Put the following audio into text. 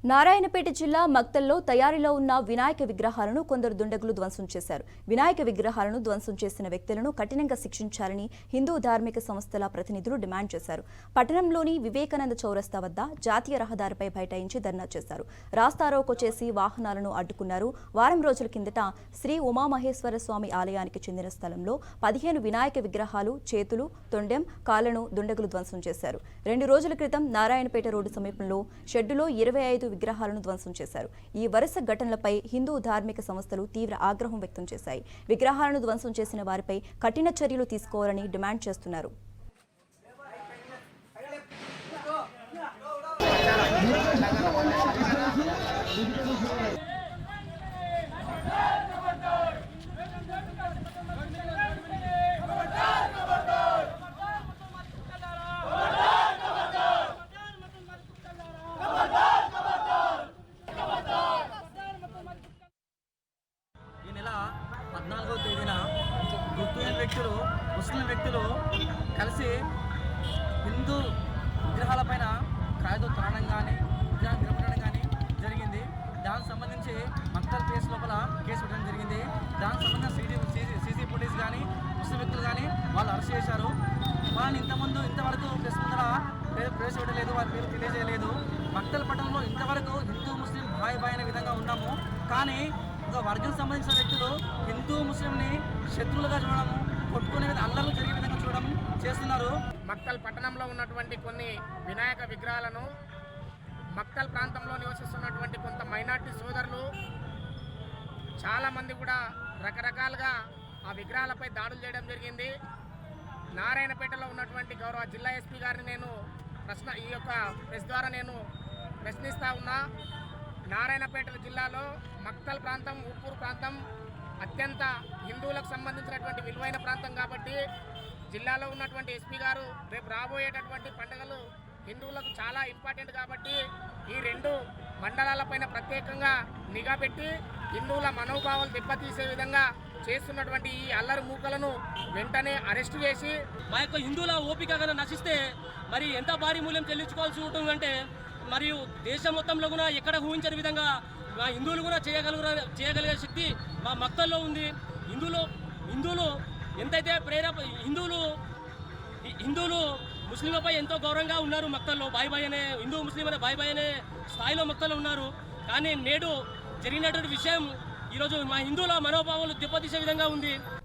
నారాయణపేట జిల్లా మక్తల్లో తయారీలో ఉన్న వినాయక విగ్రహాలను కొందరు దుండగులు ధ్వంసం చేశారు. వినాయక విగ్రహాలను ధ్వంసం చేసిన వ్యక్తులను కఠినంగా శిక్షించాలని హిందూ ధార్మిక సంస్థల ప్రతినిధులు డిమాండ్ చేశారు. పట్టణంలోని వివేకానంద చౌరస్తా వద్ద జాతీయ రహదారిపై బైఠాయించి ధర్నా చేశారు. రాస్తారోకో చేసి వాహనాలను అడ్డుకున్నారు. వారం రోజుల కిందట శ్రీ ఉమామహేశ్వర స్వామి ఆలయానికి చెందిన స్థలంలో 15 వినాయక విగ్రహాలు, చేతులు, తొండెం, కాళ్లను దుండగులు ధ్వంసం చేశారు. 2 రోజుల క్రితం నారాయణపేట రోడ్డు సమీపంలో షెడ్డులో 25 విగ్రహాలను ధ్వంసం చేశారు. ఈ వరుస ఘటనలపై హిందూ ధార్మిక సంస్థలు తీవ్ర ఆగ్రహం వ్యక్తం చేశాయి. విగ్రహాలను ధ్వంసం చేసిన వారిపై కఠిన చర్యలు తీసుకోవాలని డిమాండ్ చేస్తున్నారు. ఈ నెల 14వ తేదీన గుర్తులేని వ్యక్తులు, ముస్లిం వ్యక్తులు కలిసి హిందూ విగ్రహాలపైన కాయతో త్రాణం కానీ విగ్రహం నిలబడడం కానీ జరిగింది. దానికి సంబంధించి మక్తల్ కేసు లోపల కేసు పెట్టడం జరిగింది. దానికి సంబంధించిన సీసీ ఫుటేజ్ కానీ ముస్లిం వ్యక్తులు కానీ వాళ్ళు అరెస్ట్ చేశారు. వాళ్ళని ఇంతవరకు ప్రెస్ ముందర ప్రవేశపెట్టలేదు, వారి పేరు తెలియజేయలేదు. మక్తల్ పట్టణంలో ఇంతవరకు హిందూ ముస్లిం బాయ్ అనే విధంగా ఉన్నాము. కానీ ఒక వర్గం సంబంధించిన వ్యక్తులు హిందూ ముస్లింని శత్రువులుగా చూడడము, కొట్టుకునే అల్లర్లు జరిగే విధంగా చూడడం చేస్తున్నారు. మక్తల్ పట్టణంలో ఉన్నటువంటి కొన్ని వినాయక విగ్రహాలను మక్తల్ ప్రాంతంలో నివసిస్తున్నటువంటి కొంత మైనార్టీ సోదరులు చాలామంది కూడా రకరకాలుగా ఆ విగ్రహాలపై దాడులు చేయడం జరిగింది. నారాయణపేటలో ఉన్నటువంటి గౌరవ జిల్లా ఎస్పీ గారిని నేను ఈ యొక్క ప్రెస్ ద్వారా నేను ప్రశ్నిస్తూ ఉన్నా. నారాయణపేట జిల్లాలో మక్తల్ ప్రాంతం, ఉప్పూరు ప్రాంతం అత్యంత హిందువులకు సంబంధించినటువంటి విలువైన ప్రాంతం కాబట్టి జిల్లాలో ఉన్నటువంటి ఎస్పీ గారు రేపు రాబోయేటటువంటి పండుగలు హిందువులకు చాలా ఇంపార్టెంట్ కాబట్టి ఈ 2 మండలాలపైన ప్రత్యేకంగా నిఘా పెట్టి హిందువుల మనోభావాలు దెబ్బతీసే విధంగా చేస్తున్నటువంటి ఈ అల్లరి మూకలను వెంటనే అరెస్టు చేసి మా యొక్క హిందువుల ఓపికగా నశిస్తే మరి ఎంత భారీ మూల్యం చెల్లించుకోవాల్సి ఉంటుందంటే, మరియు దేశం మొత్తంలో కూడా ఎక్కడ ఊహించని విధంగా మా హిందువులు కూడా చేయగలిగే శక్తి మా మక్తల్లో ఉంది. హిందువులు ఎంతైతే హిందువులు ముస్లింలపై ఎంతో గౌరవంగా ఉన్నారు. మక్తల్లో బాయ్ అనే హిందూ ముస్లిం అనే బాయ్ అనే స్థాయిలో మక్తల్లో ఉన్నారు. కానీ నేడు జరిగినటువంటి విషయం ఈరోజు మా హిందువుల మనోభావాలు దెబ్బతీసే విధంగా ఉంది.